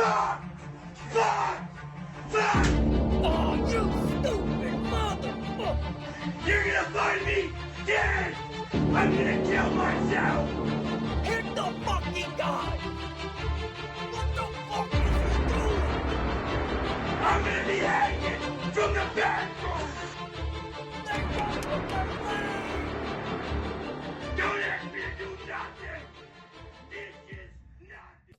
Fuck! Fuck! Fuck! Oh, you stupid motherfucker! You're gonna find me dead! I'm gonna kill myself! Hit the fucking guy! What the fuck is he doing? I'm gonna be hanging from the bathroom! They got the leg! Don't ask me to do nothing! This is nothing!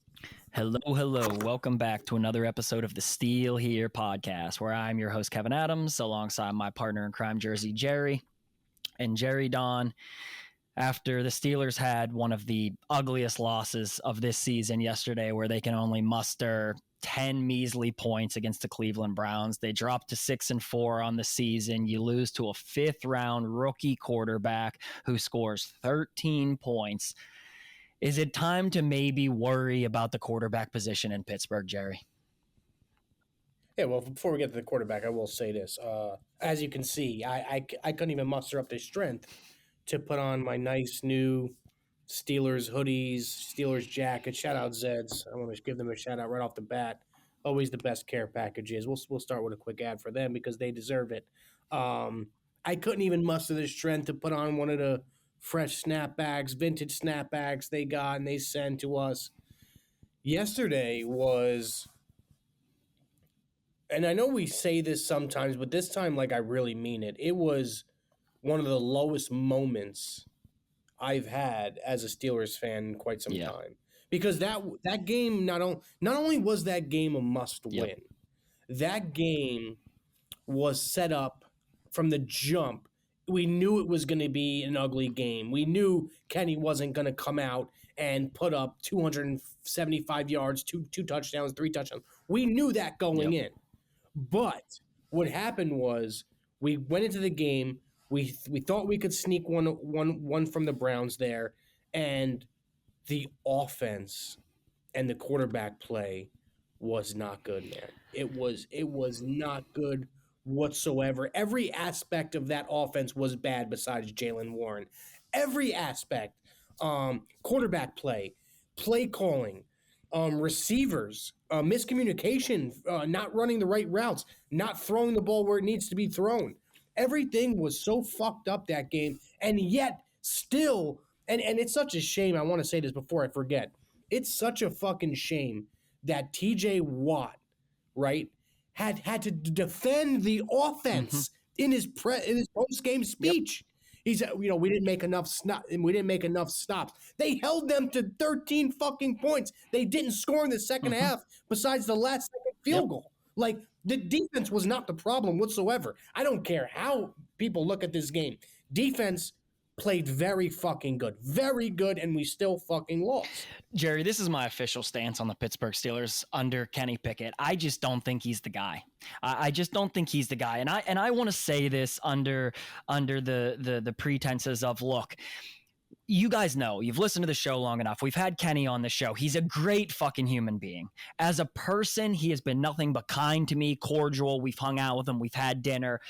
Hello. Welcome back to another episode of the Steal Here podcast, where I'm your host, Kevin Adams, alongside my partner in crime, Jersey Jerry. And Jerry Don, after the Steelers had one of the ugliest losses of this season yesterday, where they can only muster 10 measly points against the Cleveland Browns. They dropped to 6-4 on the season. You lose to a fifth-round rookie quarterback who scores 13 points. Is it time to maybe worry about the quarterback position in Pittsburgh, Jerry? Yeah, well, before we get to the quarterback, I will say this. As you can see, I couldn't even muster up the strength to put on my nice new Steelers hoodies, Steelers jacket. Shout out Zeds. I want to give them a shout out right off the bat. Always the best care packages. We'll start with a quick ad for them because they deserve it. I couldn't even muster the strength to put on one of the fresh snapbacks, vintage snapbacks they got and they sent to us. Yesterday was, and I know we say this sometimes, but this time, like, I really mean it. It was one of the lowest moments I've had as a Steelers fan in quite some time. Because that game, not only was that game a must-win, that game was set up from the jump. We knew it was going to be an ugly game. We knew Kenny wasn't going to come out and put up 275 yards, two touchdowns, 3 touchdowns. We knew that going in. But what happened was we went into the game. We thought we could sneak one from the Browns there, and the offense and the quarterback play was not good, man. It was not good whatsoever. Every aspect of that offense was bad besides Jaylen Warren. Every aspect. Quarterback play calling, receivers, miscommunication, not running the right routes, not throwing the ball where it needs to be thrown. Everything was so fucked up that game, and yet still, and it's such a shame, I want to say this before I forget, it's such a fucking shame that TJ Watt, right, had to defend the offense in his post-game speech. He said, we didn't make enough stops. They held them to 13 fucking points. They didn't score in the second half besides the last second field goal. Like, the defense was not the problem whatsoever. I don't care how people look at this game. Defense played very fucking good. Very good, and we still fucking lost. Jerry, this is my official stance on the Pittsburgh Steelers under Kenny Pickett. I just don't think he's the guy. I just don't think he's the guy. And I want to say this under the pretenses of, look, you guys know, you've listened to the show long enough. We've had Kenny on the show. He's a great fucking human being. As a person, he has been nothing but kind to me, cordial. We've hung out with him. We've had dinner.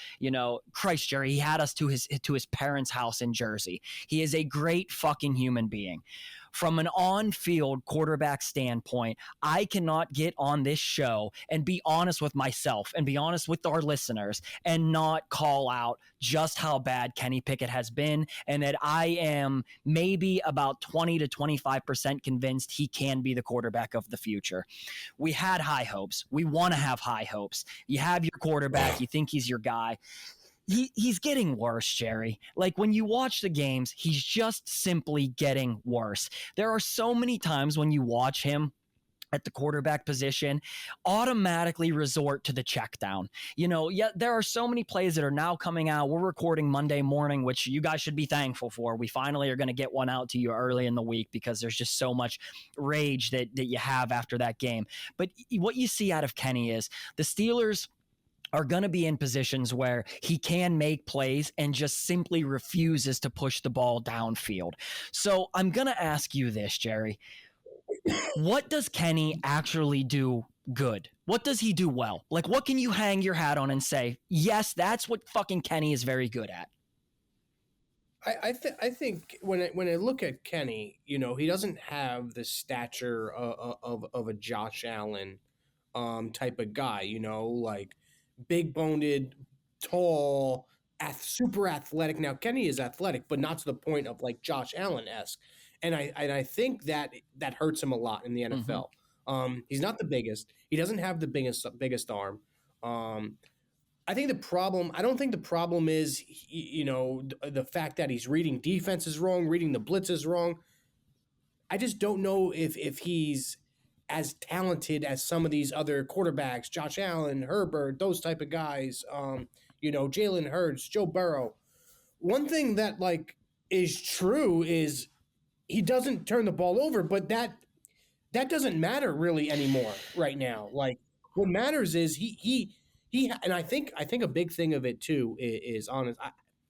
Christ, Jerry, he had us to his parents' house in Jersey. He is a great fucking human being. From an on-field quarterback standpoint, I cannot get on this show and be honest with myself and be honest with our listeners and not call out just how bad Kenny Pickett has been, and that I am maybe about 20 to 25% convinced he can be the quarterback of the future. We had high hopes. We want to have high hopes. You have your quarterback. You think he's your guy. He's getting worse, Jerry. Like, when you watch the games, he's just simply getting worse. There are so many times when you watch him at the quarterback position, automatically resort to the check down. There are so many plays that are now coming out. We're recording Monday morning, which you guys should be thankful for. We finally are going to get one out to you early in the week because there's just so much rage that you have after that game. But what you see out of Kenny is the Steelers are going to be in positions where he can make plays and just simply refuses to push the ball downfield. So I'm going to ask you this, Jerry. What does Kenny actually do good? What does he do well? Like, what can you hang your hat on and say, yes, that's what fucking Kenny is very good at? I think when I look at Kenny, you know, he doesn't have the stature of a Josh Allen type of guy, you know, like big boned, tall, super athletic. Now Kenny is athletic, but not to the point of like Josh Allen esque, and I think that hurts him a lot in the NFL. He's not the biggest. He doesn't have the biggest arm. I think the problem. I don't think the problem is you know the fact that he's reading defenses wrong, reading the blitzes wrong. I just don't know if he's as talented as some of these other quarterbacks, Josh Allen, Herbert, those type of guys. You know, Jalen Hurts, Joe Burrow. One thing that like is true is he doesn't turn the ball over, but that doesn't matter really anymore right now. Like what matters is he and I think a big thing of it too is honest.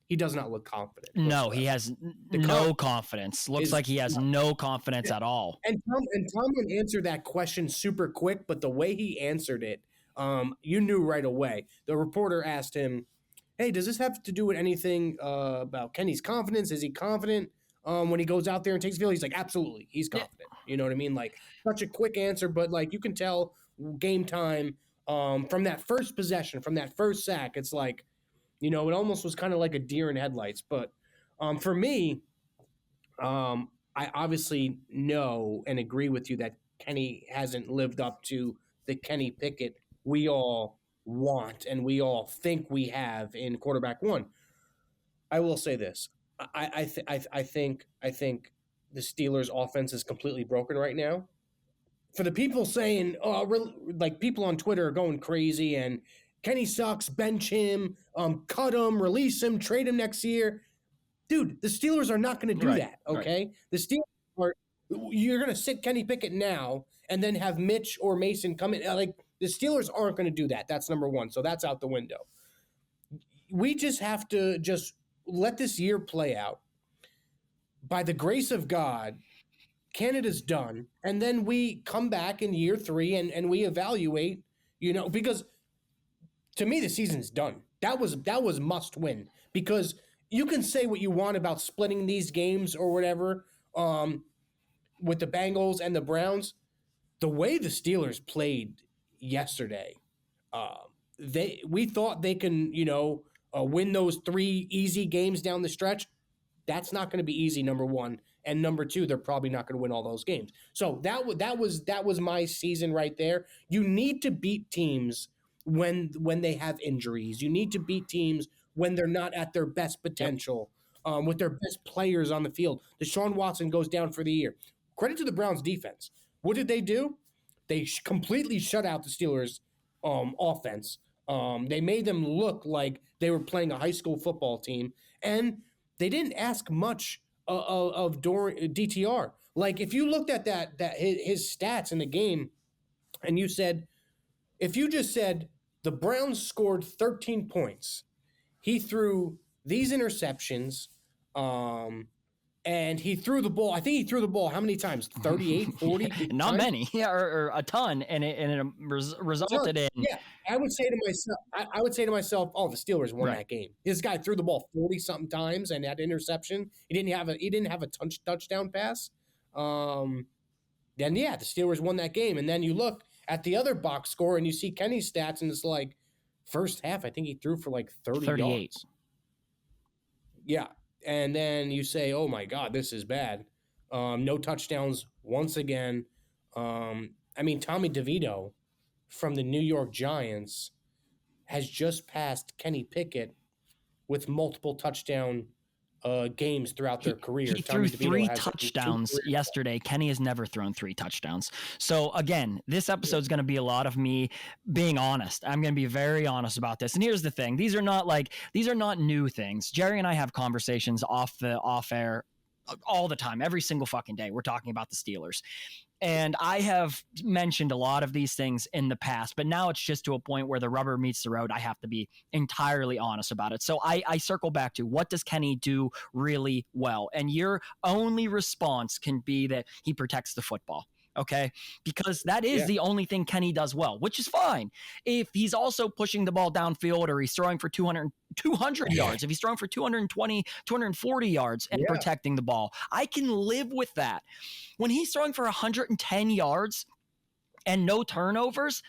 He does not look confident. No, he has no confidence. Looks like he has no confidence at all. And Tomlin answered that question super quick, but the way he answered it, you knew right away. The reporter asked him, "Hey, does this have to do with anything about Kenny's confidence? Is he confident when he goes out there and takes the field?" He's like, "Absolutely, he's confident." You know what I mean? Like such a quick answer, but like you can tell game time from that first possession, from that first sack. It's like, you know, it almost was kind of like a deer in headlights. But for me, I obviously know and agree with you that Kenny hasn't lived up to the Kenny Pickett we all want and we all think we have in quarterback one. I will say this: I think the Steelers' offense is completely broken right now. For the people saying, like people on Twitter are going crazy and Kenny sucks, bench him, cut him, release him, trade him next year. Dude, the Steelers are not going to do that, okay? Right. The Steelers you're going to sit Kenny Pickett now and then have Mitch or Mason come in. Like, the Steelers aren't going to do that. That's number one. So that's out the window. We just have to just let this year play out. By the grace of God, Canada's done. And then we come back in year 3 and we evaluate, you know, because to me, the season's done. That was must win because you can say what you want about splitting these games or whatever with the Bengals and the Browns. The way the Steelers played yesterday, we thought they can, you know, win those 3 easy games down the stretch. That's not going to be easy, number one. And number two, they're probably not going to win all those games. So that was my season right there. You need to beat teams when they have injuries. You need to beat teams when they're not at their best potential, with their best players on the field. Deshaun Watson goes down for the year. Credit to the Browns defense. What did they do? They completely shut out the Steelers' offense. They made them look like they were playing a high school football team, and they didn't ask much of DTR. Like if you looked at that his stats in the game, and you said, if you just said the Browns scored 13 points, he threw these interceptions, and he threw the ball. I think he threw the ball how many times? 38, 40? Not times? many, or a ton, and it resulted in. Yeah, I would say to myself, oh, the Steelers won that game. This guy threw the ball 40 something times and that interception. He didn't have a touchdown pass. Then the Steelers won that game. And then you look at the other box score and you see Kenny's stats, and it's like first half, I think he threw for like 38 yards. Yeah. And then you say, oh my God, this is bad. No touchdowns once again. I mean, Tommy DeVito from the New York Giants has just passed Kenny Pickett with multiple touchdown games throughout their career. He threw 3 touchdowns yesterday. Kenny has never thrown 3 touchdowns. So again, this episode's going to be a lot of me being honest. I'm going to be very honest about this. And here's the thing. These are not new things. Jerry and I have conversations off air all the time. Every single fucking day we're talking about the Steelers. And I have mentioned a lot of these things in the past, but now it's just to a point where the rubber meets the road. I have to be entirely honest about it. So I circle back to, what does Kenny do really well? And your only response can be that he protects the football. Okay, because that is the only thing Kenny does well, which is fine. If he's also pushing the ball downfield or he's throwing for 200 yards, if he's throwing for 220, 240 yards and protecting the ball, I can live with that. When he's throwing for 110 yards and no turnovers,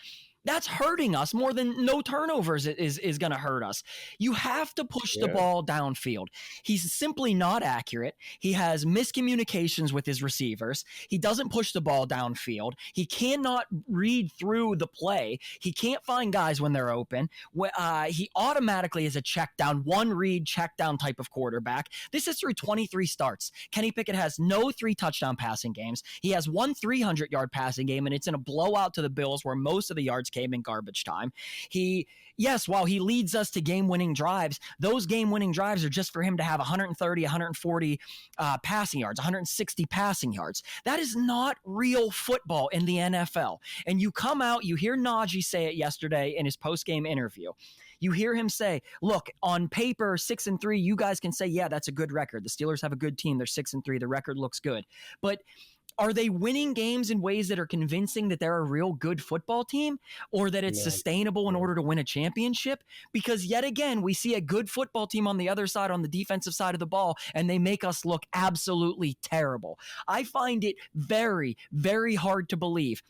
that's hurting us more than no turnovers is going to hurt us. You have to push the ball downfield. He's simply not accurate. He has miscommunications with his receivers. He doesn't push the ball downfield. He cannot read through the play. He can't find guys when they're open. He automatically is a check down, one read check down type of quarterback. This is through 23 starts. Kenny Pickett has no 3 touchdown passing games. He has one 300-yard passing game, and it's in a blowout to the Bills where most of the yards came in garbage time. While he leads us to game-winning drives, those game-winning drives are just for him to have 130, 140 passing yards, 160 passing yards. That is not real football in the NFL. And you come out, you hear Najee say it yesterday in his post-game interview. You hear him say, look, on paper, 6-3, you guys can say, yeah, that's a good record. The Steelers have a good team. They're 6-3. The record looks good. But are they winning games in ways that are convincing that they're a real good football team or that it's sustainable in order to win a championship? Because yet again, we see a good football team on the other side, on the defensive side of the ball, and they make us look absolutely terrible. I find it very, very hard to believe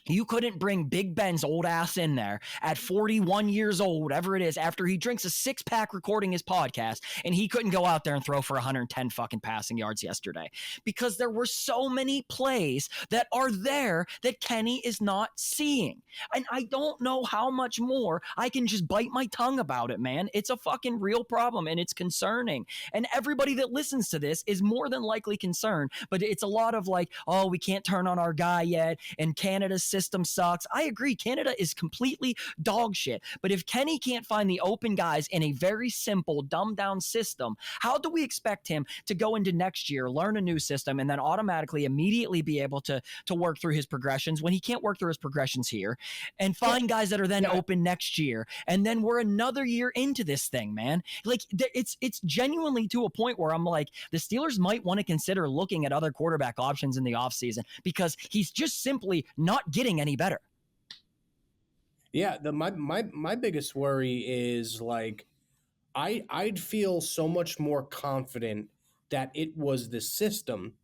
you couldn't bring Big Ben's old ass in there at 41 years old, whatever it is, after he drinks a 6-pack recording his podcast, and he couldn't go out there and throw for 110 fucking passing yards yesterday because there were so many plays that are there that Kenny is not seeing. And I don't know how much more I can just bite my tongue about it, man. It's a fucking real problem, and it's concerning. And everybody that listens to this is more than likely concerned, but it's a lot of like, oh, we can't turn on our guy yet, and Canada's system sucks. I agree. Canada is completely dog shit. But if Kenny can't find the open guys in a very simple, dumbed down system, how do we expect him to go into next year, learn a new system, and then automatically immediately be able to work through his progressions when he can't work through his progressions here and find guys that are then open next year? And then we're another year into this thing, man. Like it's genuinely to a point where I'm like, the Steelers might want to consider looking at other quarterback options in the offseason because he's just simply not getting any better. Yeah, my biggest worry is like I'd feel so much more confident that it was the system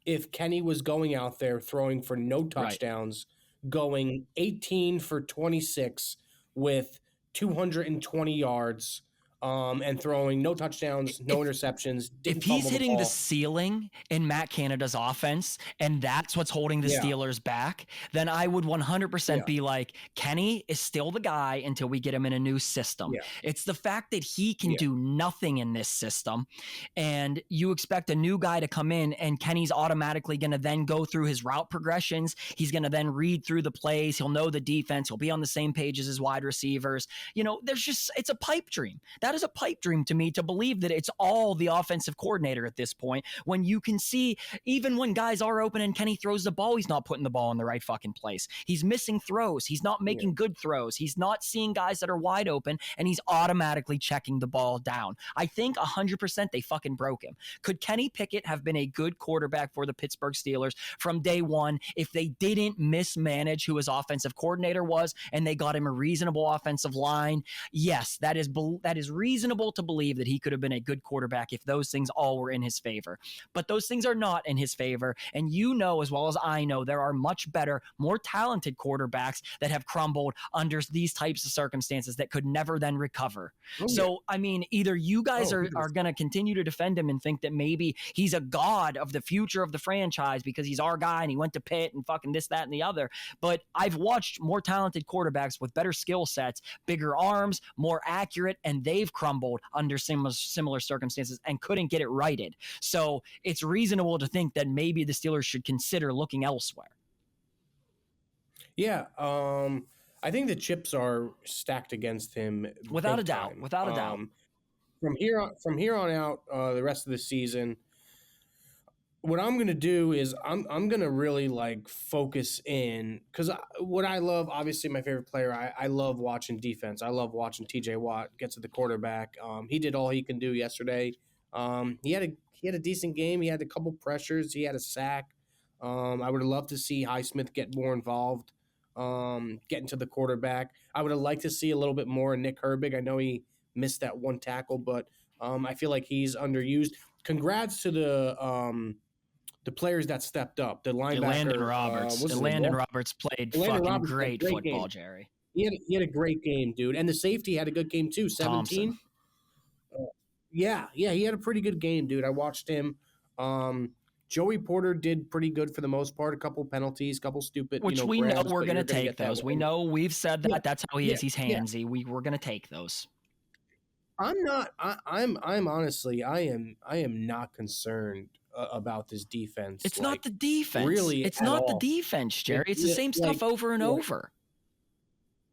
if Kenny was going out there throwing for no touchdowns, going 18 for 26 with 220 yards, and throwing no touchdowns, no interceptions. If he's hitting the ceiling in Matt Canada's offense, and that's what's holding the Steelers back, then I would 100% be like, Kenny is still the guy until we get him in a new system. It's the fact that he can do nothing in this system, and you expect a new guy to come in, and Kenny's automatically going to then go through his route progressions. He's going to then read through the plays. He'll know the defense. He'll be on the same page as his wide receivers. You know, it's a pipe dream. That is a pipe dream to me to believe that it's all the offensive coordinator at this point, when you can see even when guys are open and Kenny throws the ball, he's not putting the ball in the right fucking place. He's missing throws. He's not making good throws. He's not seeing guys that are wide open, and he's automatically checking the ball down. I think 100% they fucking broke him. Could Kenny Pickett have been a good quarterback for the Pittsburgh Steelers from day one if they didn't mismanage who his offensive coordinator was and they got him a reasonable offensive line? Yes, that is reasonable to believe that he could have been a good quarterback if those things all were in his favor. But those things are not in his favor. And you know as well as I know, there are much better, more talented quarterbacks that have crumbled under these types of circumstances that could never then recover. So, I mean, either you guys are going to continue to defend him and think that maybe he's a god of the future of the franchise because he's our guy and he went to Pitt and fucking this, that, and the other. But I've watched more talented quarterbacks with better skill sets, bigger arms, more accurate, and they've crumbled under similar circumstances and couldn't get it righted. So it's reasonable to think that maybe the Steelers should consider looking elsewhere. Yeah, I think the chips are stacked against him without a doubt. From here on out, the rest of the season, what I'm going to do is I'm going to really like focus in, because what I love, obviously my favorite player, I love watching defense. I love watching TJ Watt get to the quarterback. He did all he can do yesterday. He had a decent game. He had a couple pressures. He had a sack. I would have loved to see Highsmith get more involved, getting to the quarterback. I would have liked to see a little bit more of Nick Herbig. I know he missed that one tackle, but I feel like he's underused. Congrats to the players that stepped up. The linebacker, Landon Roberts. Landon Roberts played fucking great football, Jerry. He had a great game, dude. And the safety had a good game too. 17. Yeah, he had a pretty good game, dude. I watched him. Joey Porter did pretty good for the most part. A couple penalties, couple stupid, which we grabs, know we're going to take those. We know we've said that. Yeah, that's how he is. He's handsy. We're going to take those. I'm not. I'm honestly. I am not concerned about this defense. It's not the defense. Really, it's not the defense, Jerry. It's the same stuff over and over.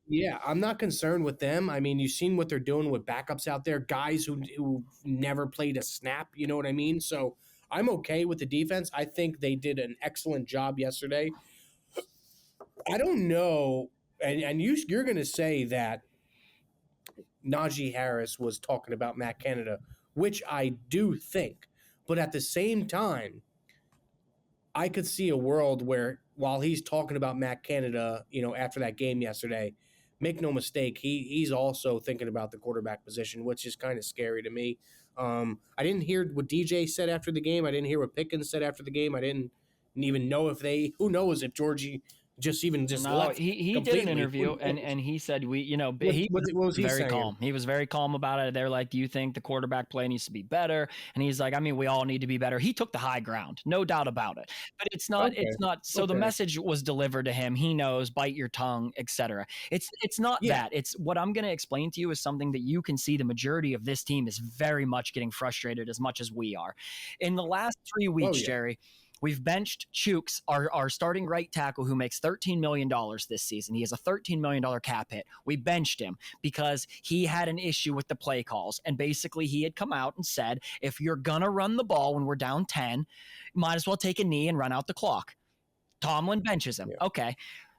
Yeah, I'm not concerned with them. I mean, you've seen what they're doing with backups out there, guys who never played a snap. You know what I mean? So I'm okay with the defense. I think they did an excellent job yesterday. I don't know, and you're going to say that Najee Harris was talking about Matt Canada, which I do think. But at the same time, I could see a world where while he's talking about Matt Canada, after that game yesterday, make no mistake, he's also thinking about the quarterback position, which is kind of scary to me. I didn't hear what DJ said after the game. I didn't hear what Pickens said after the game. I didn't even know who knows if Georgie left. He did an interview and he said what was he very saying? Calm. He was very calm about it. They're like, do you think the quarterback play needs to be better? And he's like, I mean, we all need to be better. He took the high ground, no doubt about it. But it's not. So the message was delivered to him. He knows, bite your tongue, etc. It's not that. It's what I'm going to explain to you is something that you can see the majority of this team is very much getting frustrated as much as we are. In the last 3 weeks, Jerry, we've benched Chooks, our starting right tackle, who makes $13 million this season. He has a $13 million cap hit. We benched him because he had an issue with the play calls. And basically, he had come out and said, if you're going to run the ball when we're down 10, might as well take a knee and run out the clock. Tomlin benches him. Yeah. Okay.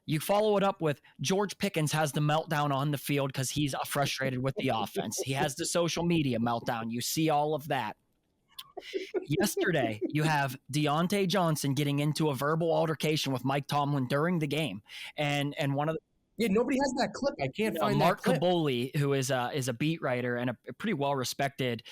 You follow it up with George Pickens has the meltdown on the field because he's frustrated with the offense. He has the social media meltdown. You see all of that. Yesterday, you have Deontay Johnson getting into a verbal altercation with Mike Tomlin during the game, and one of the nobody has that clip. I can't find Mark that clip. Kaboli, who is a beat writer and a pretty well-respected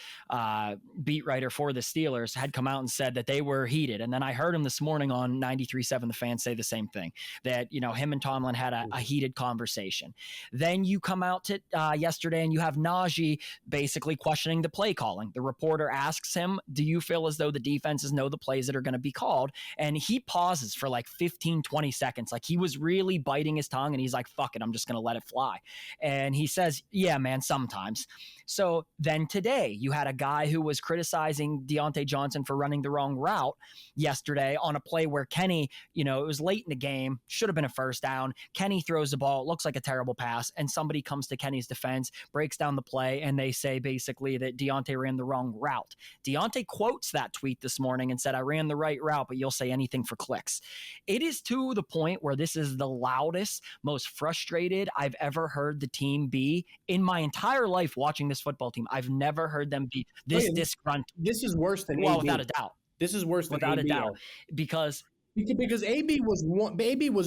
beat writer for the Steelers, had come out and said that they were heated. And then I heard him this morning on 93.7 The Fan say the same thing, that, him and Tomlin had a heated conversation. Then you come out to yesterday and you have Najee basically questioning the play calling. The reporter asks him, do you feel as though the defenses know the plays that are going to be called? And he pauses for like 15, 20 seconds. Like he was really biting his tongue and he's like, fuck it, I'm just going to let it fly. And he says, yeah, man, sometimes. So then today you had a guy who was criticizing Deontay Johnson for running the wrong route yesterday on a play where Kenny, it was late in the game, should have been a first down. Kenny throws the ball, it looks like a terrible pass, and somebody comes to Kenny's defense, breaks down the play, and they say basically that Deontay ran the wrong route. Deontay quotes that tweet this morning and said, I ran the right route, but you'll say anything for clicks. It is to the point where this is the loudest, most frustrated I've ever heard the team be in my entire life watching this football team. I've never heard them be this disgruntled. This is worse than AB. Without a doubt. This is worse than without AB. a doubt. Because AB was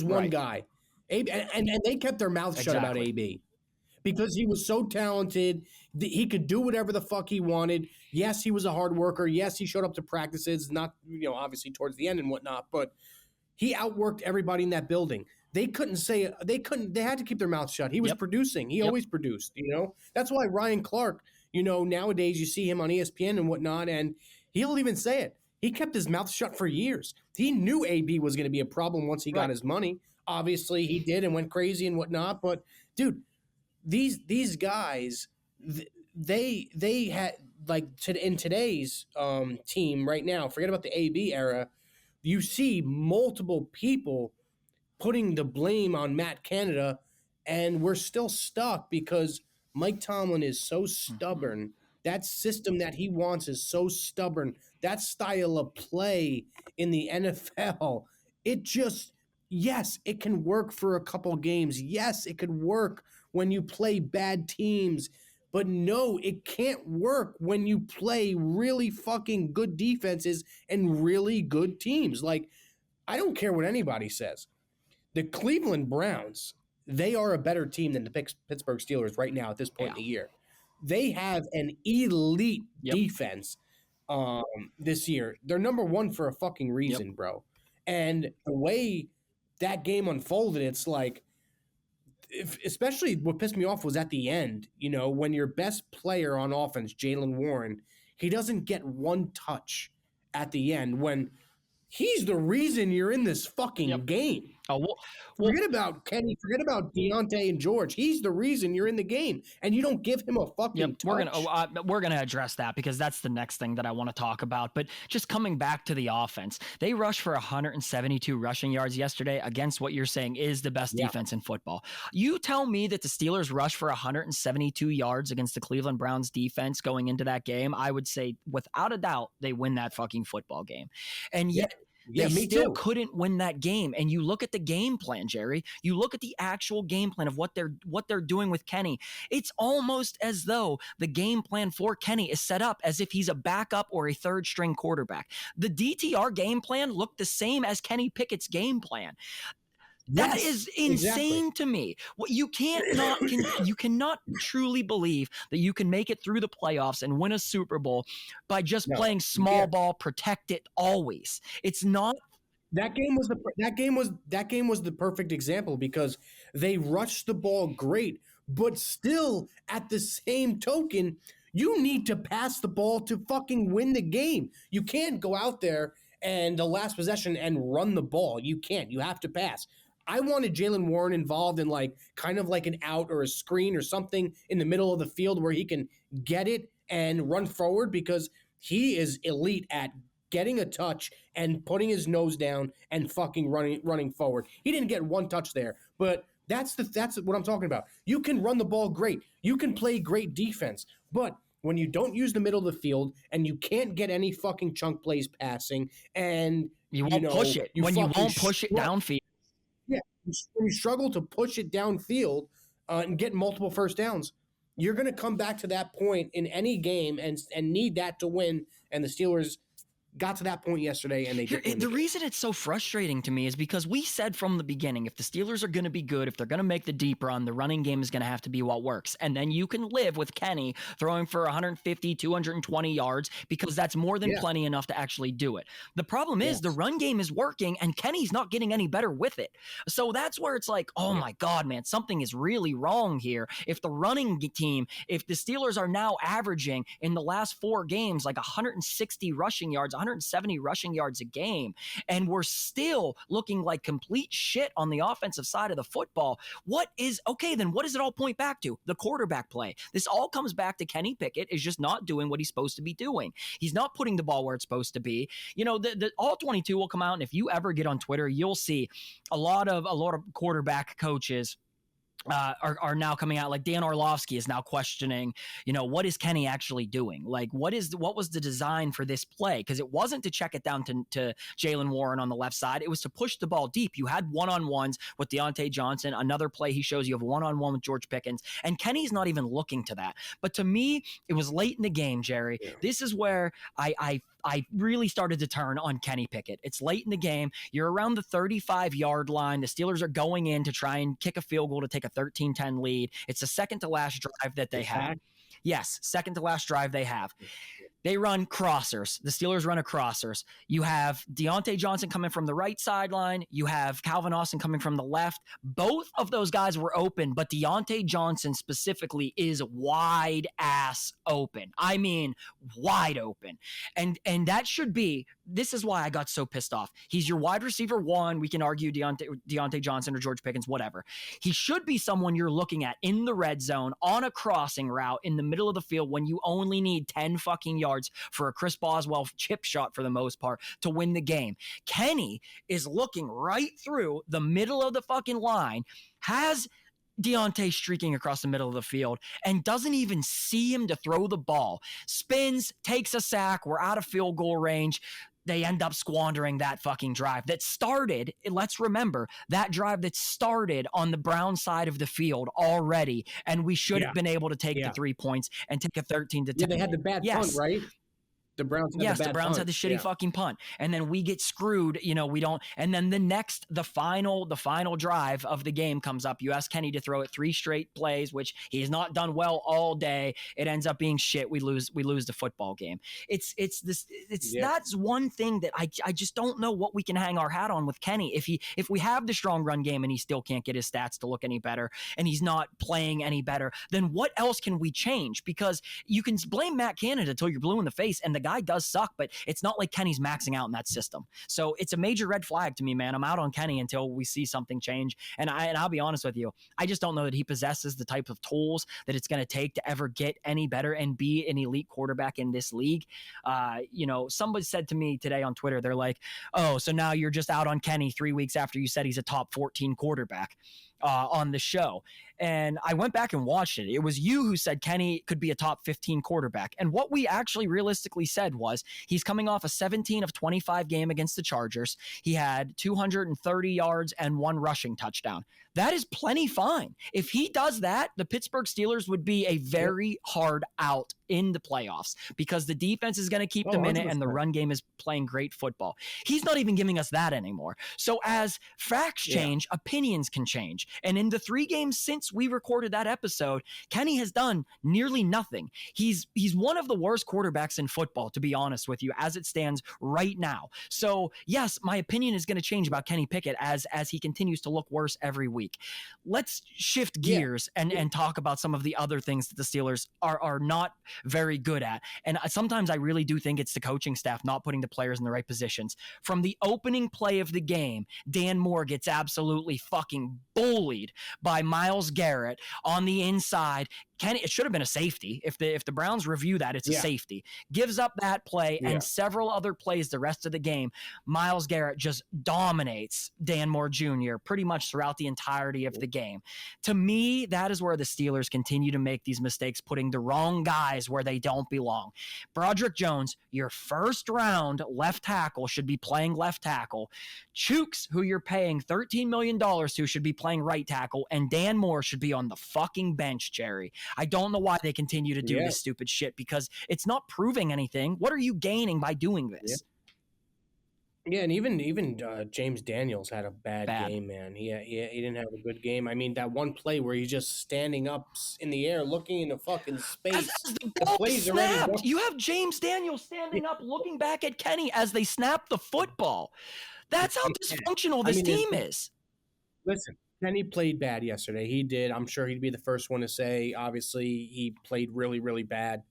one guy. AB, and they kept their mouth shut about AB. Because he was so talented, he could do whatever the fuck he wanted. Yes, he was a hard worker. Yes, he showed up to practices, not obviously towards the end and whatnot, but he outworked everybody in that building. They had to keep their mouth shut. He was producing. He always produced, That's why Ryan Clark, nowadays you see him on ESPN and whatnot, and he'll even say it. He kept his mouth shut for years. He knew AB was going to be a problem once he got his money. Obviously, he did and went crazy and whatnot. But, dude, these guys, they had, in today's team right now, forget about the AB era, you see multiple people putting the blame on Matt Canada, and we're still stuck because Mike Tomlin is so stubborn. That system that he wants is so stubborn. That style of play in the NFL, it just, yes, it can work for a couple games. Yes, it could work when you play bad teams. But no, it can't work when you play really fucking good defenses and really good teams. I don't care what anybody says. The Cleveland Browns, they are a better team than the Pittsburgh Steelers right now at this point in the year. They have an elite defense this year. They're number one for a fucking reason, bro. And the way that game unfolded, it's like, especially what pissed me off was at the end, you know, when your best player on offense, Jaylen Warren, he doesn't get one touch at the end when he's the reason you're in this fucking game. Oh, forget about Kenny. Forget about Deontay and George. He's the reason you're in the game, and you don't give him a fucking touch. We're gonna address that because that's the next thing that I want to talk about. But just coming back to the offense, they rushed for 172 rushing yards yesterday against what you're saying is the best defense in football. You tell me that the Steelers rushed for 172 yards against the Cleveland Browns defense going into that game, I would say without a doubt they win that fucking football game. And yet they still couldn't win that game. And you look at the game plan, Jerry. You look at the actual game plan of what they're doing with Kenny. It's almost as though the game plan for Kenny is set up as if he's a backup or a third string quarterback. The DTR game plan looked the same as Kenny Pickett's game plan. That is insane to me. What you cannot truly believe that you can make it through the playoffs and win a Super Bowl by just playing small ball, protect it always. It's not. That game was the perfect example because they rushed the ball great, but still at the same token, you need to pass the ball to fucking win the game. You can't go out there and the last possession and run the ball. You can't. You have to pass. I wanted Jaylen Warren involved in like kind of like an out or a screen or something in the middle of the field where he can get it and run forward because he is elite at getting a touch and putting his nose down and fucking running forward. He didn't get one touch there, but that's what I'm talking about. You can run the ball great. You can play great defense, but when you don't use the middle of the field and you can't get any fucking chunk plays passing and you won't push it when you won't push it downfield. Yeah, when you struggle to push it downfield and get multiple first downs, you're going to come back to that point in any game and need that to win. And the Steelers got to that point yesterday, and they did. The reason it's so frustrating to me is because we said from the beginning, if the Steelers are going to be good, if they're going to make the deep run, the running game is going to have to be what works. And then you can live with Kenny throwing for 150, 220 yards because that's more than plenty enough to actually do it. The problem is the run game is working, and Kenny's not getting any better with it. So that's where it's like, oh my God, man, something is really wrong here. If the running team, if the Steelers are now averaging in the last 4 games like 160 rushing yards, 170 rushing yards a game, and we're still looking like complete shit on the offensive side of the football. Then what does it all point back to? The quarterback play. This all comes back to Kenny Pickett is just not doing what he's supposed to be doing. He's not putting the ball where it's supposed to be. You know, the all 22 will come out, and if you ever get on Twitter, you'll see a lot of quarterback coaches are now coming out. Like Dan Orlovsky is now questioning, you know, what is Kenny actually doing? Like, what was the design for this play? Because it wasn't to check it down to Jaylen Warren on the left side. It was to push the ball deep. You had one-on-ones with Deontay Johnson. Another play he shows you have one-on-one with George Pickens, and Kenny's not even looking to that. But to me, it was late in the game, Jerry. Yeah. This is where I really started to turn on Kenny Pickett. It's late in the game. You're around the 35-yard line. The Steelers are going in to try and kick a field goal to take a 13-10 lead. It's the second to last drive that they have. Yes, second to last drive they have. They run crossers. The Steelers run a crossers. You have Deontay Johnson coming from the right sideline. You have Calvin Austin coming from the left. Both of those guys were open, but Deontay Johnson specifically is wide ass open. I mean, wide open. And that should be, this is why I got so pissed off. He's your wide receiver 1. We can argue Deontay Johnson or George Pickens, whatever. He should be someone you're looking at in the red zone on a crossing route in the middle of the field when you only need 10 fucking yards for a Chris Boswell chip shot for the most part to win the game. Kenny is looking right through the middle of the fucking line, has Deontay streaking across the middle of the field, and doesn't even see him to throw the ball. Spins, takes a sack, we're out of field goal range. They end up squandering that fucking drive that started, let's remember, that drive that started on the Brown side of the field already, and we should have been able to take the 3 points and take a 13-10. They had the bad punt, right? The Browns had Yes, the the bad Browns punt. had the shitty fucking punt, and then we get screwed. We don't. And then the final drive of the game comes up. You ask Kenny to throw it 3 straight plays, which he's not done well all day. It ends up being shit. We lose the football game. It's that's one thing that I just don't know what we can hang our hat on with Kenny. If we have the strong run game and he still can't get his stats to look any better, and he's not playing any better, then what else can we change? Because you can blame Matt Canada till you're blue in the face, and the guy does suck, but it's not like Kenny's maxing out in that system. So it's a major red flag to me, man. I'm out on Kenny until we see something change. And I'll be honest with you, I just don't know that he possesses the type of tools that it's going to take to ever get any better and be an elite quarterback in this league. Somebody said to me today on Twitter, they're like, oh, so now you're just out on Kenny 3 weeks after you said he's a top 14 quarterback on the show. And I went back and watched it. It was you who said Kenny could be a top 15 quarterback. And what we actually realistically said was he's coming off a 17 of 25 game against the Chargers. He had 230 yards and 1 rushing touchdown. That is plenty fine. If he does that, the Pittsburgh Steelers would be a very hard out in the playoffs because the defense is going to keep them in it and the run game is playing great football. He's not even giving us that anymore. So as facts change, opinions can change. And in the 3 games since we recorded that episode, Kenny has done nearly nothing. He's one of the worst quarterbacks in football, to be honest with you, as it stands right now. So yes, my opinion is going to change about Kenny Pickett as he continues to look worse every week. Let's shift gears and talk about some of the other things that the Steelers are not very good at. And sometimes I really do think it's the coaching staff not putting the players in the right positions. From the opening play of the game, Dan Moore gets absolutely fucking bullied by Myles Garrett on the inside. It should have been a safety. If the Browns review that, it's a safety. Gives up that play and several other plays the rest of the game. Myles Garrett just dominates Dan Moore Jr. pretty much throughout the entirety of the game. To me, that is where the Steelers continue to make these mistakes, putting the wrong guys where they don't belong. Broderick Jones, your first round left tackle, should be playing left tackle. Chooks, who you're paying $13 million to, should be playing right tackle. And Dan Moore should be on the fucking bench, Jerry. I don't know why they continue to do this stupid shit because it's not proving anything. What are you gaining by doing this? Yeah, and even James Daniels had a bad game, man. He didn't have a good game. I mean, that one play where he's just standing up in the air, looking into fucking space. As the ball snapped, you have James Daniels standing up, looking back at Kenny as they snap the football. That's how dysfunctional this team is. Listen, Kenny played bad yesterday. He did. I'm sure he'd be the first one to say, obviously, he played really, really bad.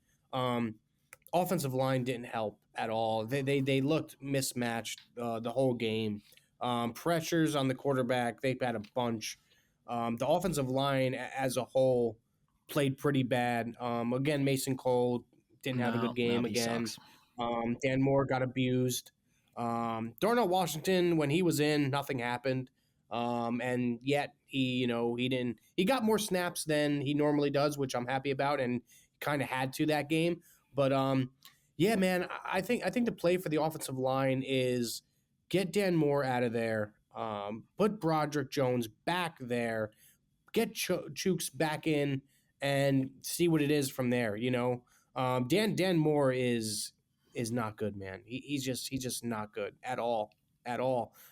Offensive line didn't help at all. They looked mismatched the whole game. Pressures on the quarterback, they've had a bunch. The offensive line as a whole played pretty bad. Again, Mason Cole didn't have a good game again. Dan Moore got abused. Darnell Washington, when he was in, nothing happened. And yet he got more snaps than he normally does, which I'm happy about, and kind of had to that game. But yeah, man, I think the play for the offensive line is get Dan Moore out of there, put Broderick Jones back there, get Chooks back in, and see what it is from there. Dan Moore is not good, man. He's just not good at all.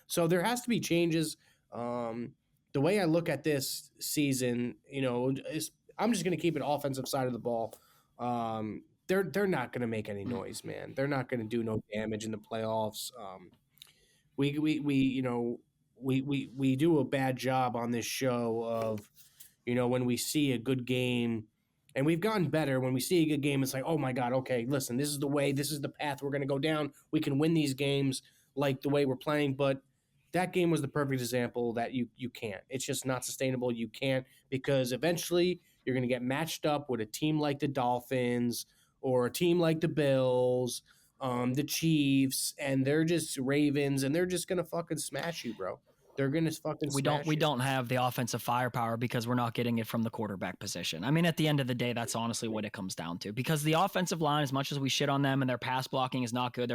So there has to be changes. The way I look at this season, I'm just going to keep it offensive side of the ball. They're not going to make any noise, man. They're not going to do no damage in the playoffs. We do a bad job on this show of, when we see a good game, and we've gotten better. When we see a good game, it's like, oh my God, okay, listen, this is the way, this is the path we're going to go down. We can win these games like the way we're playing, but that game was the perfect example that you can't. It's just not sustainable. You can't, because eventually you're going to get matched up with a team like the Dolphins or a team like the Bills, the Chiefs, and they're just Ravens, and they're just going to fucking smash you, bro. they're gonna fucking smash we you. don't have the offensive firepower because we're not getting it from the quarterback position. I mean, at the end of the day, that's honestly what it comes down to, because the offensive line, as much as we shit on them and their pass blocking is not good,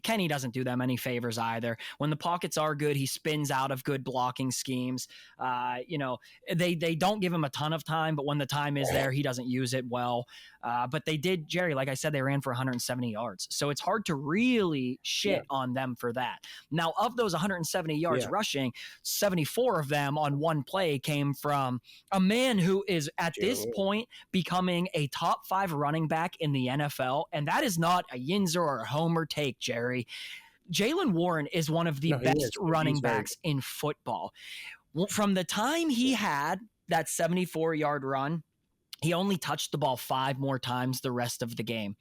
Kenny doesn't do them any favors either. When the pockets are good, he spins out of good blocking schemes. They don't give him a ton of time, but when the time is there, he doesn't use it well. But they did, Jerry, like I said, they ran for 170 yards. So it's hard to really shit on them for that. Now, of those 170 yards rushing, 74 of them on one play came from a man who is at this point becoming a top 5 running back in the NFL. And that is not a Yinzer or a Homer take, Jerry. Jaylen Warren is one of the best running backs in football. From the time he had that 74-yard run, he only touched the ball 5 more times the rest of the game.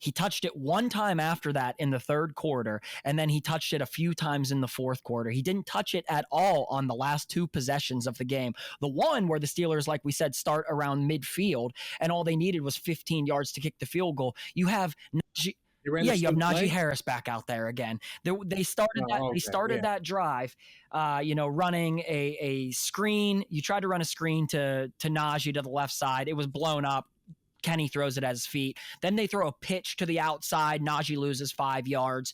He touched it 1 time after that in the 3rd quarter, and then he touched it a few times in the 4th quarter. He didn't touch it at all on the last 2 possessions of the game. The one where the Steelers, like we said, start around midfield, and all they needed was 15 yards to kick the field goal. You have you have Najee Harris back out there again. They started that drive, running a screen. You tried to run a screen to Najee to the left side. It was blown up. Kenny throws it at his feet. Then they throw a pitch to the outside. Najee loses 5 yards.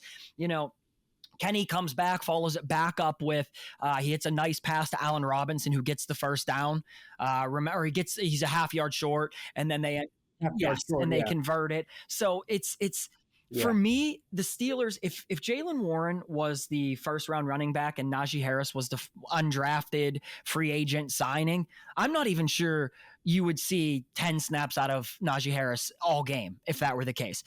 Kenny comes back, follows it back up with he hits a nice pass to Allen Robinson, who gets the first down. Remember, he's a half yard short, and then they convert it. So it's for me, the Steelers, if Jaylen Warren was the first round running back and Najee Harris was the undrafted free agent signing, I'm not even sure you would see 10 snaps out of Najee Harris all game if that were the case.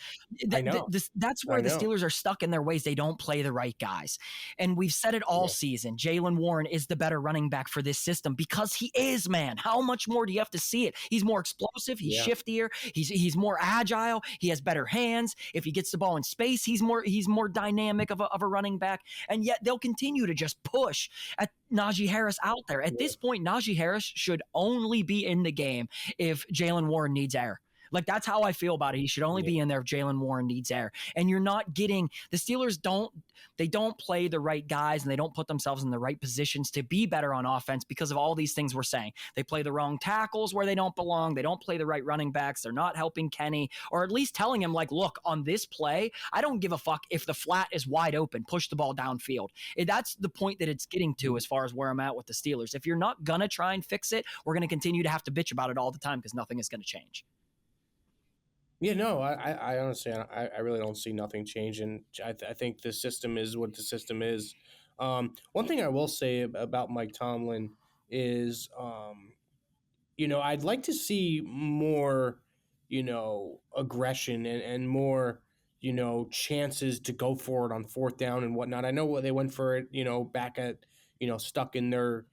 That's where the Steelers are stuck in their ways. They don't play the right guys. And we've said it all season. Jaylen Warren is the better running back for this system because he is, man. How much more do you have to see it? He's more explosive. He's shiftier. He's more agile. He has better hands. If he gets the ball in space, he's more dynamic of a running back. And yet they'll continue to just push at Najee Harris out there. At this point, Najee Harris should only be in the game if Jaylen Warren needs air. Like, that's how I feel about it. He should only be in there if Jaylen Warren needs air. And you're not getting – the Steelers don't play the right guys, and they don't put themselves in the right positions to be better on offense because of all these things we're saying. They play the wrong tackles where they don't belong. They don't play the right running backs. They're not helping Kenny, or at least telling him, like, look, on this play, I don't give a fuck if the flat is wide open. Push the ball downfield. That's the point that it's getting to as far as where I'm at with the Steelers. If you're not going to try and fix it, we're going to continue to have to bitch about it all the time because nothing is going to change. Yeah, no, I honestly, I really don't see nothing changing. I think the system is what the system is. One thing I will say about Mike Tomlin is, I'd like to see more, aggression and more, chances to go for it on 4th down and whatnot. I know they went for it, back at, stuck in their,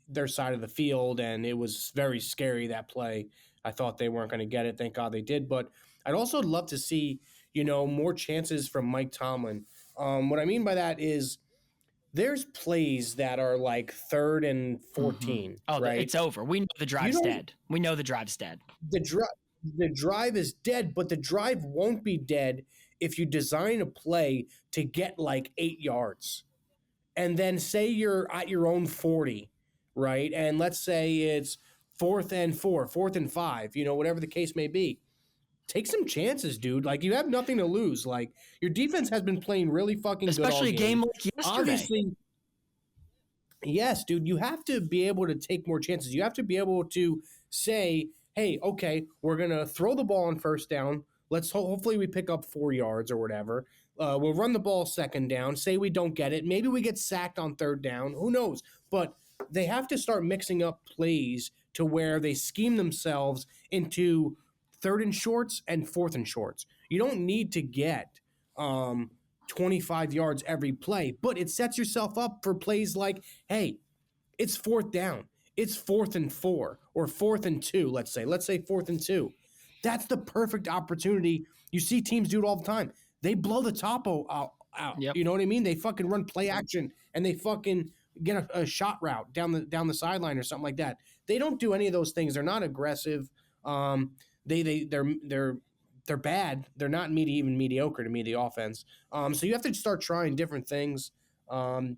their side of the field, and it was very scary, that play. I thought they weren't going to get it. Thank God they did. But I'd also love to see, more chances from Mike Tomlin. What I mean by that is there's plays that are like 3rd and 14. Mm-hmm. Oh, right? It's over. We know the drive's dead. The drive is dead, but the drive won't be dead if you design a play to get like 8 yards. And then say you're at your own 40, right? And let's say it's 4th and 4, 4th and 5, whatever the case may be. Take some chances, dude. Like, you have nothing to lose. Like, your defense has been playing really fucking good all game. Especially a game like yesterday. Obviously, yes, dude, you have to be able to take more chances. You have to be able to say, hey, okay, we're going to throw the ball on 1st down. Let's hopefully we pick up 4 yards or whatever. We'll run the ball 2nd down. Say we don't get it. Maybe we get sacked on 3rd down. Who knows? But they have to start mixing up plays to where they scheme themselves into 3rd and shorts and 4th and shorts. You don't need to get 25 yards every play, but it sets yourself up for plays like, hey, it's 4th down. It's 4th and 4 or 4th and 2, let's say. Let's say 4th and 2. That's the perfect opportunity. You see teams do it all the time. They blow the top out. Yep. You know what I mean? They fucking run play action, and they fucking get a shot route down the sideline or something like that. They don't do any of those things. They're not aggressive. They're bad. They're not even mediocre to me, the offense. So you have to start trying different things.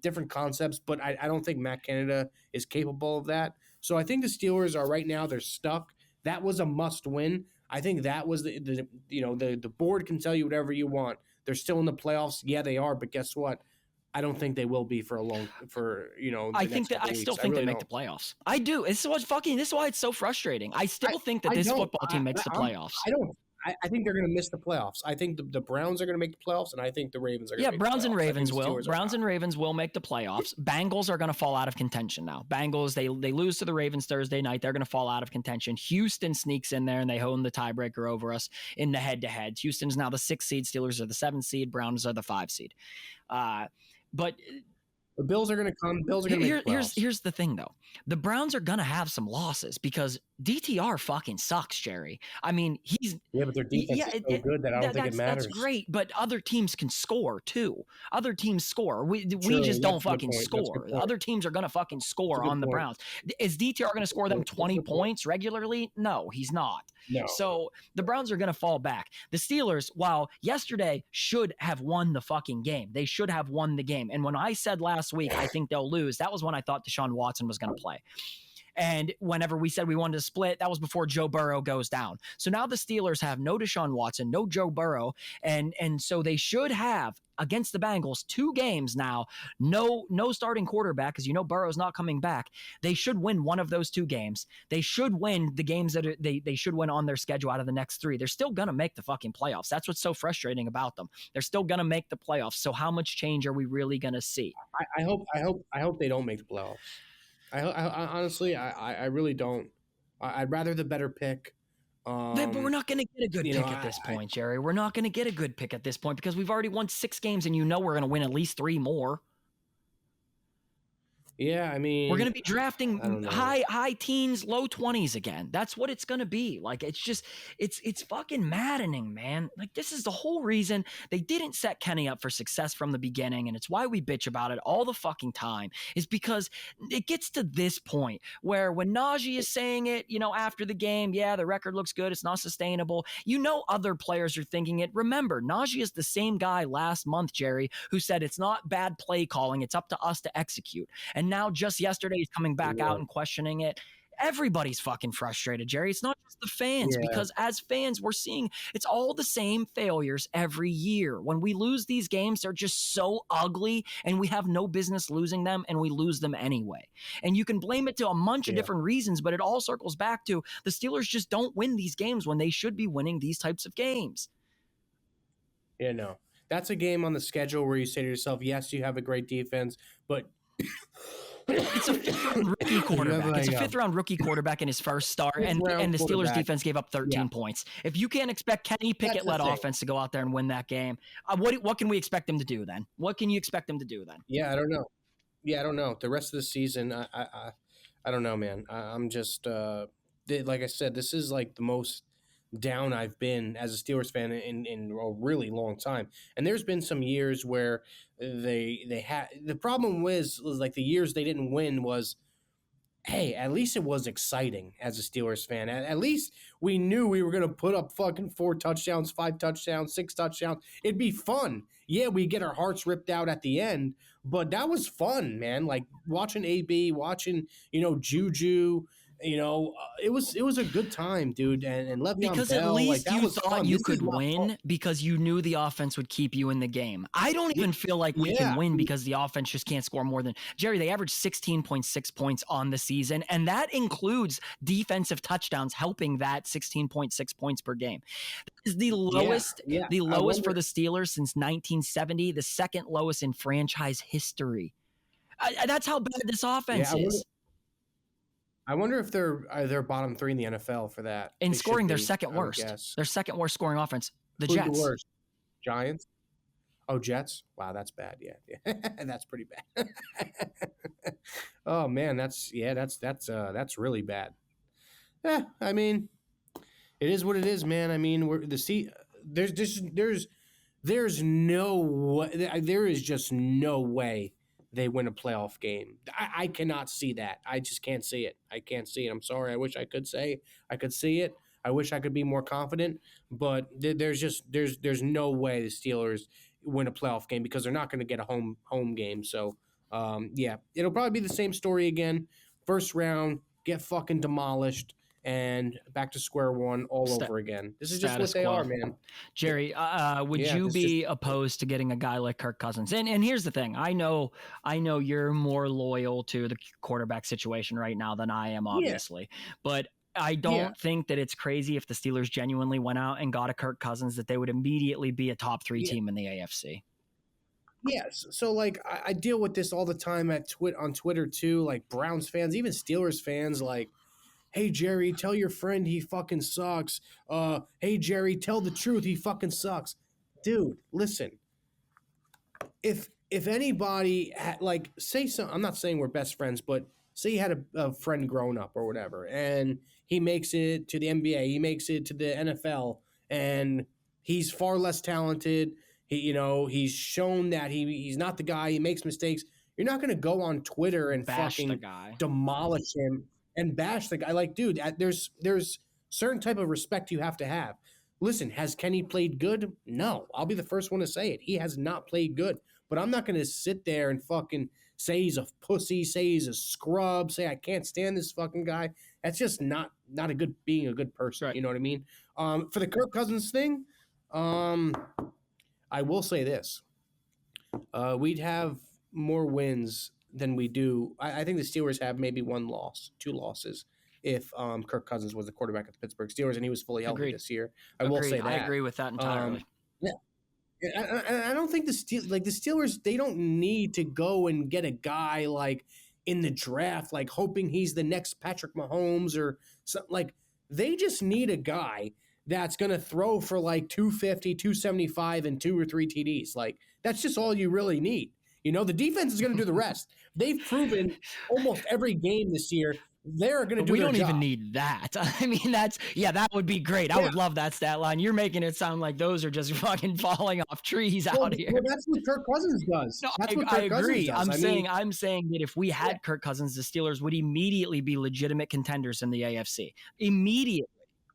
different concepts, but I don't think Matt Canada is capable of that. So I think the Steelers are right now, they're stuck. That was a must win. I think that was the board can tell you whatever you want. They're still in the playoffs. Yeah, they are, but guess what? I don't think they will be for I think that I still think they make the playoffs. I do. This is why it's so frustrating. I still think that this football team makes the playoffs. I think they're going to miss the playoffs. I think the Browns are going to make the playoffs, and I think the Ravens are going to make the playoffs. Browns and Ravens will. Browns and Ravens will make the playoffs. Bengals are going to fall out of contention now. Bengals, they lose to the Ravens Thursday night. They're going to fall out of contention. Houston sneaks in there, and they own the tiebreaker over us in the head-to-head. Houston's now the 6th seed. Steelers are the 7th seed. Browns are the 5 seed. But the Bills are going to come. Bills are going to make the playoffs. Here's the thing, though. The Browns are going to have some losses because DTR fucking sucks, Jerry. I mean, but their defense is so good that I don't think it matters. That's great, but other teams can score, too. Other teams score. We just don't fucking score. Other teams are going to fucking score on the Browns. Is DTR going to score them 20 points regularly? No, he's not. No. So the Browns are going to fall back. The Steelers, while yesterday should have won the fucking game, they should have won the game. And when I said last week, I think they'll lose, that was when I thought Deshaun Watson was going to play. And whenever we said we wanted to split, that was before Joe Burrow goes down. So now the Steelers have no Deshaun Watson, no Joe Burrow, and so they should have against the Bengals 2 games now, no starting quarterback because Burrow's not coming back. They should win one of those 2 games. They should win the games that they should win on their schedule out of the next 3. They're still gonna make the fucking playoffs. That's what's so frustrating about them. They're still gonna make the playoffs. So how much change are we really gonna see? I hope they don't make the playoffs. I honestly, I really don't. I'd rather the better pick. But we're not going to get a good pick at this point, Jerry. We're not going to get a good pick at this point because we've already won 6 games and we're going to win at least 3 more. Yeah, I mean, we're going to be drafting high teens, low 20s again. That's what it's going to be. Like, it's just, it's fucking maddening, man. Like, this is the whole reason they didn't set Kenny up for success from the beginning. And it's why we bitch about it all the fucking time, is because it gets to this point where when Najee is saying it, after the game, yeah, the record looks good. It's not sustainable. Other players are thinking it. Remember, Najee is the same guy last month, Jerry, who said it's not bad play calling. It's up to us to execute. And now just yesterday he's coming back out and questioning it. Everybody's fucking frustrated, Jerry. It's not just the fans because as fans, we're seeing it's all the same failures every year. When we lose these games, they're just so ugly and we have no business losing them and we lose them anyway. And you can blame it to a bunch of different reasons, but it all circles back to the Steelers just don't win these games when they should be winning these types of games. Yeah, no. That's a game on the schedule where you say to yourself, yes, you have a great defense, but it's a 5th-round rookie quarterback. It's a 5th-round rookie quarterback in his first start, and the Steelers defense gave up 13 points. If you can't expect Kenny Pickett-led offense to go out there and win that game, what can we expect them to do then? What can you expect them to do then? Yeah, I don't know. The rest of the season, I don't know, man. I'm just like I said, this is like the most down I've been as a Steelers fan in a really long time. And there's been some years where they had the problem was like the years they didn't win was, hey, at least it was exciting as a Steelers fan. At least we knew we were going to put up fucking 4 touchdowns, 5 touchdowns, 6 touchdowns. It'd be fun. Yeah, we get our hearts ripped out at the end, but that was fun, man. Like watching AB, watching, Juju, it was a good time, dude. And Le'Veon because Bell, at least like, you thought you could win because you knew the offense would keep you in the game. I don't even feel like we can win because the offense just can't score more than Jerry. They averaged 16.6 points on the season, and that includes defensive touchdowns helping that 16.6 points per game. That is the lowest, the lowest for the Steelers since 1970, the 2nd lowest in franchise history. That's how bad this offense is. I wonder if they're bottom 3 in the NFL for that. In scoring, they're 2nd worst. They're 2nd worst scoring offense. Who's Jets. The worst? Giants? Oh, Jets? Wow, that's bad. Yeah. That's pretty bad. Oh man, that's really bad. Yeah, I mean, it is what it is, man. I mean, there's no way, there is just no way they win a playoff game. I cannot see that. I just can't see it. I can't see it. I'm sorry. I wish I could say I could see it. I wish I could be more confident, but there's no way the Steelers win a playoff game because they're not going to get a home game. So it'll probably be the same story again. First round, get fucking demolished, and back to square one all over again. This is just what they are, man. Jerry, would you be opposed to getting a guy like Kirk Cousins? And here's the thing. I know you're more loyal to the quarterback situation right now than I am, obviously. But I don't think that it's crazy if the Steelers genuinely went out and got a Kirk Cousins that they would immediately be a top 3 team in the AFC. Yes. So, like, I deal with this all the time on Twitter, too. Like, Browns fans, even Steelers fans, like, hey, Jerry, tell your friend he fucking sucks. Hey, Jerry, tell the truth. He fucking sucks. Dude, listen. If anybody had, like, I'm not saying we're best friends, but say you had a friend growing up or whatever, and he makes it to the NBA, he makes it to the NFL, and he's far less talented. He's shown that he's not the guy. He makes mistakes. You're not going to go on Twitter and bash fucking the guy, demolish him and bash the guy. Like, dude, there's certain type of respect you have to have. Listen, has Kenny played good? No. I'll be the first one to say it. He has not played good. But I'm not going to sit there and fucking say he's a pussy, say he's a scrub, say I can't stand this fucking guy. That's just not being a good person. Right. You know what I mean? For the Kirk Cousins thing, I will say this. We'd have more wins than we do. I think the Steelers have maybe 2 losses if Kirk Cousins was the quarterback of the Pittsburgh Steelers and he was fully healthy this year. I will say that. I agree with that entirely. I don't think the Steelers, they don't need to go and get a guy like in the draft, like hoping he's the next Patrick Mahomes or something. Like, they just need a guy that's going to throw for like 250, 275 and 2 or 3 TDs. Like, that's just all you really need. The defense is going to do the rest. They've proven almost every game this year they're going to do their job. We don't even need that. I mean, that would be great. I would love that stat line. You're making it sound like those are just fucking falling off trees out here. Well, that's what Kirk Cousins does. No, I agree. I'm saying that if we had Kirk Cousins, the Steelers would immediately be legitimate contenders in the AFC. Immediately.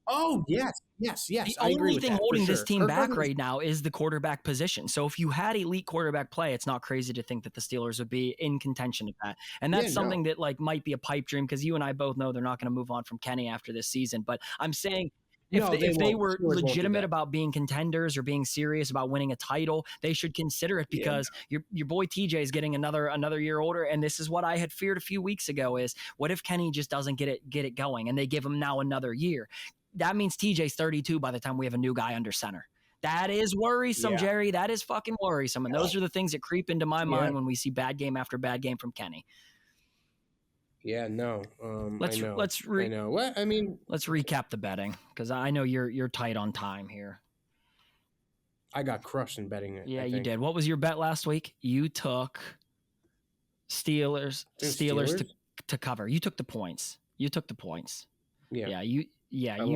Oh, yes. The only thing holding this team back right now is the quarterback position. So if you had elite quarterback play, it's not crazy to think that the Steelers would be in contention of that. And that's something that like might be a pipe dream because you and I both know they're not going to move on from Kenny after this season. But I'm saying if they were legitimate about being contenders or being serious about winning a title, they should consider it because your boy TJ is getting another year older. And this is what I had feared a few weeks ago is what if Kenny just doesn't get it going and they give him now another year? That means TJ's 32 by the time we have a new guy under center. That is worrisome, Jerry. That is fucking worrisome. And those are the things that creep into my mind when we see bad game after bad game from Kenny. Yeah, no. Let's recap the betting because I know you're tight on time here. I got crushed in betting it. Yeah, you did. What was your bet last week? You took Steelers to cover. You took the points. Yeah. You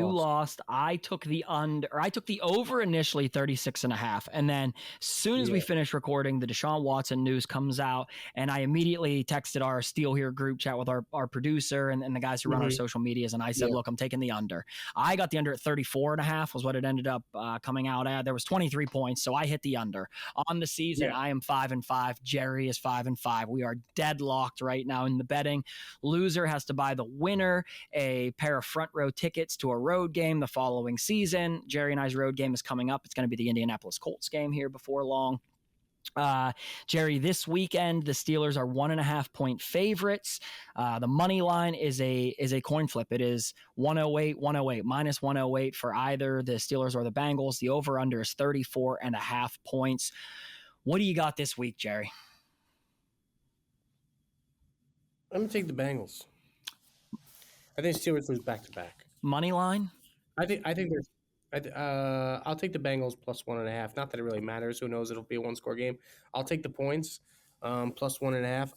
lost. I took the over initially 36.5. And then as soon as we finished recording, the Deshaun Watson news comes out and I immediately texted our Steel Here group chat with our producer and the guys who run our social medias. And I said, look, I'm taking the under. I got the under at 34.5 was what it ended up coming out at. There was 23 points. So I hit the under on the season. I am 5-5. Jerry is 5-5. We are deadlocked right now in the betting. Loser has to buy the winner a pair of front row tickets to a road game the following season. Jerry and I's road game is coming up. It's going to be the Indianapolis Colts game here before long. Jerry, this weekend, the Steelers are 1.5 point favorites. The money line is a coin flip. It is 108, minus 108 for either the Steelers or the Bengals. The over under is 34.5 points. What do you got this week, Jerry? I'm going to take the Bengals. I think Steelers lose back to back. Money line? I think there's. I'll take the Bengals plus 1.5. Not that it really matters. Who knows? It'll be a 1-score game. I'll take the points plus 1.5.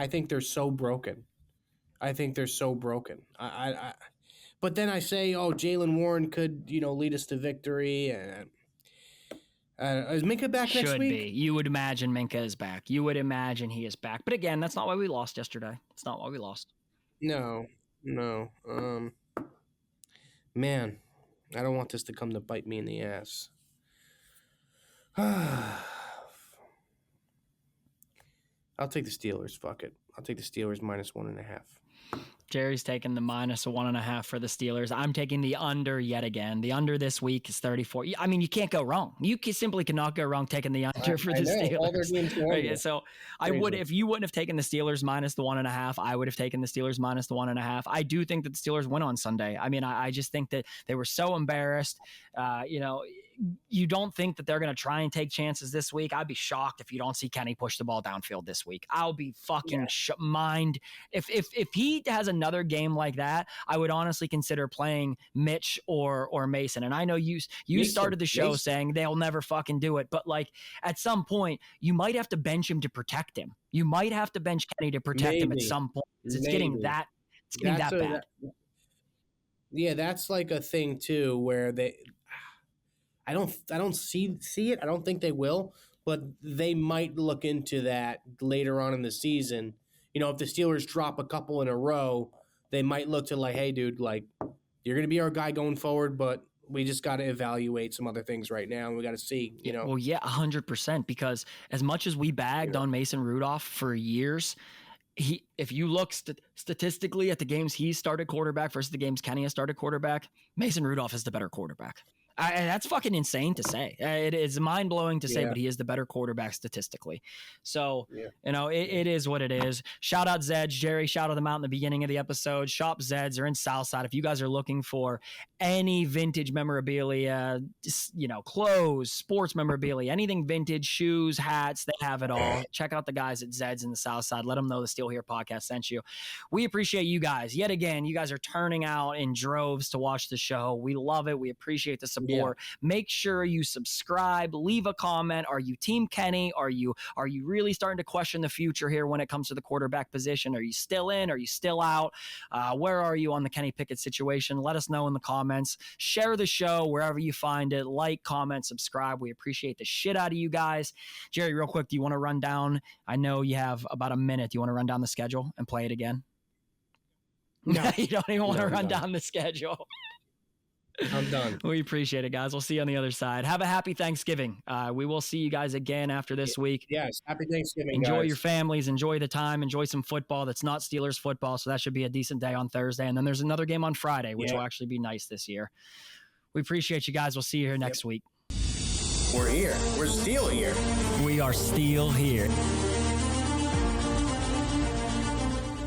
I think they're so broken. But then I say, Jaylen Warren could lead us to victory and. Is Minka back next week? Should be. You would imagine Minka is back. You would imagine he is back. But again, that's not why we lost yesterday. It's not why we lost. No. Man, I don't want this to come to bite me in the ass. I'll take the Steelers. Fuck it. I'll take the Steelers -1.5. Jerry's taking the -1.5 for the Steelers. I'm taking the under yet again. The under this week is 34. I mean, you can't go wrong. You simply cannot go wrong taking the under for the Steelers. All their games are right, so I would, if you wouldn't have taken the Steelers -1.5, I would have taken the Steelers -1.5. I do think that the Steelers win on Sunday. I mean, I just think that they were so embarrassed. You don't think that they're going to try and take chances this week. I'd be shocked if you don't see Kenny push the ball downfield this week. I'll be fucking mind. If he has another game like that, I would honestly consider playing Mitch or Mason. And I know you started the show saying they'll never fucking do it, but like at some point you might have to bench him to protect him. You might have to bench Kenny to protect him at some point. It's getting that bad. Yeah, that's like a thing too, where I don't see it. I don't think they will, but they might look into that later on in the season. If the Steelers drop a couple in a row, they might look to like, hey, dude, like you're going to be our guy going forward, but we just got to evaluate some other things right now. And we got to see, Well, yeah, 100%. Because as much as we bagged on Mason Rudolph for years, if you look statistically at the games he started quarterback versus the games Kenny has started quarterback, Mason Rudolph is the better quarterback. And that's fucking insane to say. It is mind-blowing to say, but he is the better quarterback statistically. So, it is what it is. Shout out Zeds. Jerry shouted them out in the beginning of the episode. Shop Zeds are in Southside. If you guys are looking for any vintage memorabilia, clothes, sports memorabilia, anything vintage, shoes, hats, they have it all. Check out the guys at Zeds in the Southside. Let them know the Still Here podcast sent you. We appreciate you guys. Yet again, you guys are turning out in droves to watch the show. We love it. We appreciate the support. Make sure you subscribe, leave a comment. Are you Team Kenny? Are you really starting to question the future here when it comes to the quarterback position? Are you still in? Are you still out? Where are you on the Kenny Pickett situation? Let us know in the comments. Share the show wherever you find it. Like, comment, subscribe. We appreciate the shit out of you guys. Jerry, real quick, do you want to run down? I know you have about a minute. Do you want to run down the schedule and play it again? No, you don't even want to run down the schedule. I'm done. We appreciate it, guys. We'll see you on the other side. Have a happy Thanksgiving. We will see you guys again after this week. Yes, happy Thanksgiving, Enjoy guys. your families. Enjoy the time. Enjoy some football that's not Steelers football, so that should be a decent day on Thursday. And then there's another game on Friday, which will actually be nice this year. We appreciate you guys. We'll see you here next week. We're here. We're still here. We are still here.